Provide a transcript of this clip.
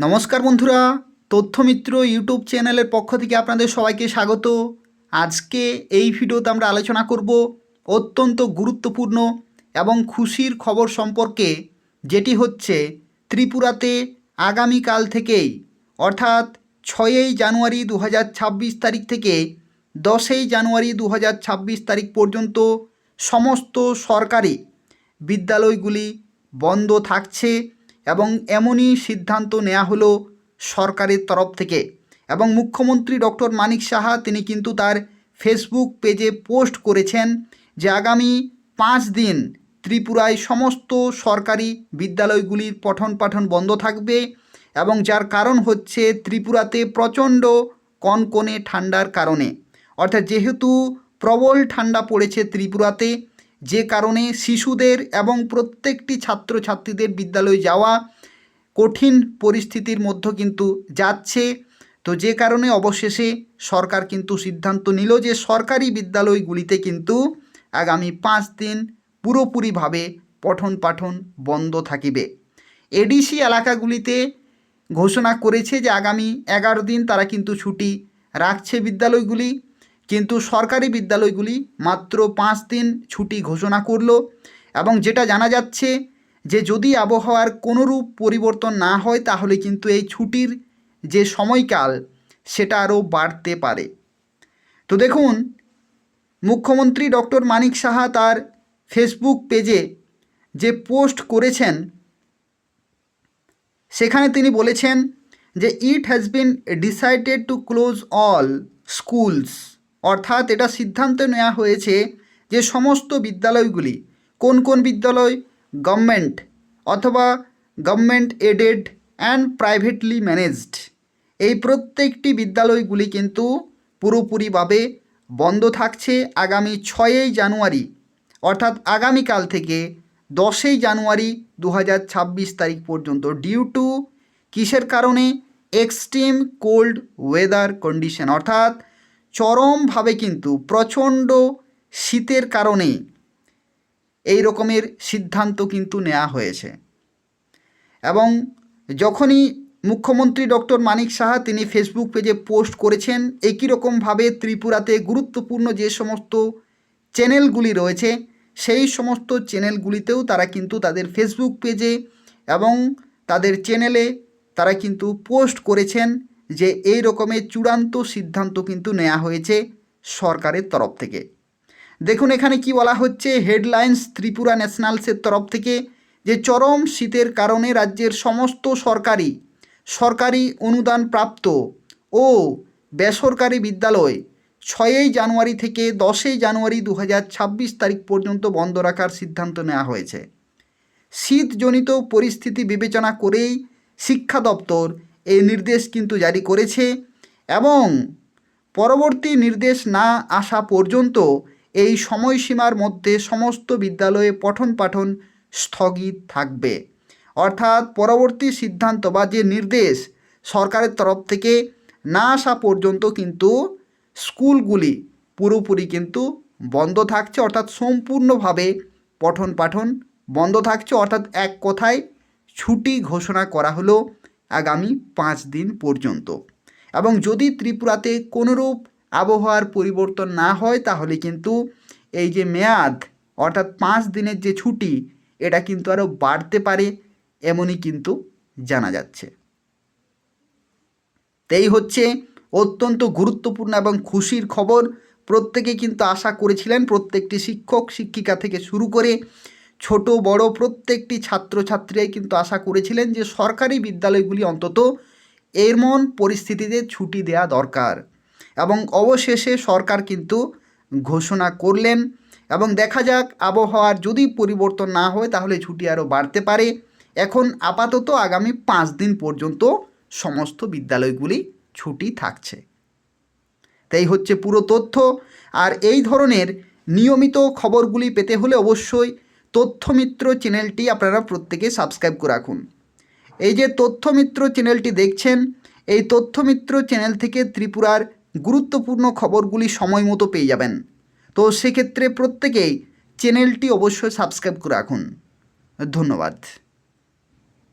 নমস্কার বন্ধুরা, তথ্যমিত্র ইউটিউব চ্যানেলের পক্ষ থেকে আপনাদের সবাইকে স্বাগত। আজকে এই ভিডিওতে আমরা আলোচনা করব অত্যন্ত গুরুত্বপূর্ণ এবং খুশির খবর সম্পর্কে, যেটি হচ্ছে ত্রিপুরাতে আগামীকাল থেকেই অর্থাৎ 6ই জানুয়ারি 2026 তারিখ থেকে 10ই জানুয়ারি 2026 তারিখ পর্যন্ত সমস্ত সরকারি বিদ্যালয়গুলি বন্ধ থাকছে এবং এমনই সিদ্ধান্ত নেওয়া হলো সরকারের তরফ থেকে। এবং মুখ্যমন্ত্রী ডক্টর মানিক সাহা তিনি কিন্তু তার ফেসবুক পেজে পোস্ট করেছেন যে আগামী 5 দিন ত্রিপুরায় সমস্ত সরকারি বিদ্যালয়গুলির পঠন পাঠন বন্ধ থাকবে, এবং যার কারণ হচ্ছে ত্রিপুরাতে প্রচণ্ড কনকনে ঠান্ডার কারণে। অর্থাৎ যেহেতু প্রবল ঠান্ডা পড়েছে ত্রিপুরাতে, যে কারণে শিশুদের এবং প্রত্যেকটি ছাত্রছাত্রীদের বিদ্যালয়ে যাওয়া কঠিন পরিস্থিতির মধ্যে কিন্তু যাচ্ছে। তো যে কারণে অবশেষে সরকার কিন্তু সিদ্ধান্ত নিল যে সরকারি বিদ্যালয়গুলিতে কিন্তু আগামী 5 দিন পুরোপুরিভাবে পঠন পাঠন বন্ধ থাকিবে। এডিসি এলাকাগুলিতে ঘোষণা করেছে যে আগামী 11 দিন তারা কিন্তু ছুটি রাখছে বিদ্যালয়গুলি, কিন্তু সরকারি বিদ্যালয়গুলি মাত্র 5 দিন ছুটি ঘোষণা করলো। এবং যেটা জানা যাচ্ছে যে যদি আবহাওয়ার কোনোরূপ পরিবর্তন না হয় তাহলে কিন্তু এই ছুটির যে সময়কাল সেটা আরও বাড়তে পারে। তো দেখুন, মুখ্যমন্ত্রী ডক্টর মানিক সাহা তার ফেসবুক পেজে যে পোস্ট করেছেন সেখানে তিনি বলেছেন যে it has been decided to close all schools, অর্থাৎ এটা সিদ্ধান্ত নেওয়া হয়েছে যে সমস্ত বিদ্যালয়গুলি, কোন কোন বিদ্যালয়, গভর্নমেন্ট অথবা government aided and privately managed, এই প্রত্যেকটি বিদ্যালয়গুলি কিন্তু পুরোপুরিভাবে বন্ধ থাকছে আগামী 6ই জানুয়ারি অর্থাৎ আগামীকাল থেকে 10ই জানুয়ারি 2026 তারিখ পর্যন্ত, ডিউ টু কিসের কারণে? এক্সট্রিম কোল্ড ওয়েদার কন্ডিশন, অর্থাৎ চরমভাবে কিন্তু প্রচণ্ড শীতের কারণে এই রকমের সিদ্ধান্ত কিন্তু নেওয়া হয়েছে। এবং যখনই মুখ্যমন্ত্রী ডক্টর মানিক সাহা তিনি ফেসবুক পেজে পোস্ট করেছেন, একই রকমভাবে ত্রিপুরাতে গুরুত্বপূর্ণ যে সমস্ত চ্যানেলগুলি রয়েছে সেই সমস্ত চ্যানেলগুলিতেও তারা কিন্তু তাদের ফেসবুক পেজে এবং তাদের চ্যানেলে তারা কিন্তু পোস্ট করেছেন যে এই রকমের চূড়ান্ত সিদ্ধান্ত কিন্তু নেওয়া হয়েছে সরকারের তরফ থেকে। দেখুন এখানে কি বলা হচ্ছে, হেডলাইন্স ত্রিপুরা ন্যাশনালসের তরফ থেকে, যে চরম শীতের কারণে রাজ্যের সমস্ত সরকারি অনুদান প্রাপ্ত ও বেসরকারি বিদ্যালয় 6ই জানুয়ারি থেকে 10ই জানুয়ারি 2026 তারিখ পর্যন্ত বন্ধ রাখার সিদ্ধান্ত নেওয়া হয়েছে। শীতজনিত পরিস্থিতি বিবেচনা করেই শিক্ষা দপ্তর এই নির্দেশ কিন্তু জারি করেছে, এবং পরবর্তী নির্দেশ না আসা পর্যন্ত এই সময়সীমার মধ্যে সমস্ত বিদ্যালয়ে পঠন পাঠন স্থগিত থাকবে। অর্থাৎ পরবর্তী সিদ্ধান্ত বা যে নির্দেশ সরকারের তরফ থেকে না আসা পর্যন্ত কিন্তু স্কুলগুলি পুরোপুরি কিন্তু বন্ধ থাকছে, অর্থাৎ সম্পূর্ণভাবে পঠন পাঠন বন্ধ থাকছে। অর্থাৎ এক কথায় ছুটি ঘোষণা করা হলো আগামী 5 দিন পর্যন্ত। এবং যদি ত্রিপুরাতে কোনোরূপ আবহাওয়ার পরিবর্তন না হয় তাহলে কিন্তু এই যে মেয়াদ অর্থাৎ 5 দিনের যে ছুটি এটা কিন্তু আরও বাড়তে পারে, এমনই কিন্তু জানা যাচ্ছে। এই হচ্ছে অত্যন্ত গুরুত্বপূর্ণ এবং খুশির খবর। প্রত্যেকে কিন্তু আশা করেছিলেন, প্রত্যেকটি শিক্ষক শিক্ষিকা থেকে শুরু করে ছোট বড় প্রত্যেকটি ছাত্রছাত্রীরাই কিন্তু আশা করেছিলেন যে সরকারি বিদ্যালয়গুলি অন্তত এমন পরিস্থিতিতে ছুটি দেওয়া দরকার। এবং অবশেষে সরকার কিন্তু ঘোষণা করলেন, এবং দেখা যাক আবহাওয়ার যদি পরিবর্তন না হয় তাহলে ছুটি আরও বাড়তে পারে। এখন আপাতত আগামী 5 দিন পর্যন্ত সমস্ত বিদ্যালয়গুলি ছুটি থাকছে। তাই হচ্ছে পুরো তথ্য। আর এই ধরনের নিয়মিত খবরগুলি পেতে হলে অবশ্যই তথ্যমিত্র চ্যানেলটি আপনারা প্রত্যেকে সাবস্ক্রাইব করে রাখুন। এই যে তথ্যমিত্র চ্যানেলটি দেখছেন, এই তথ্যমিত্র চ্যানেল থেকে ত্রিপুরার গুরুত্বপূর্ণ খবরগুলি সময় মতো পেয়ে যাবেন। তো সেক্ষেত্রে প্রত্যেকেই চ্যানেলটি অবশ্যই সাবস্ক্রাইব করে রাখুন। ধন্যবাদ।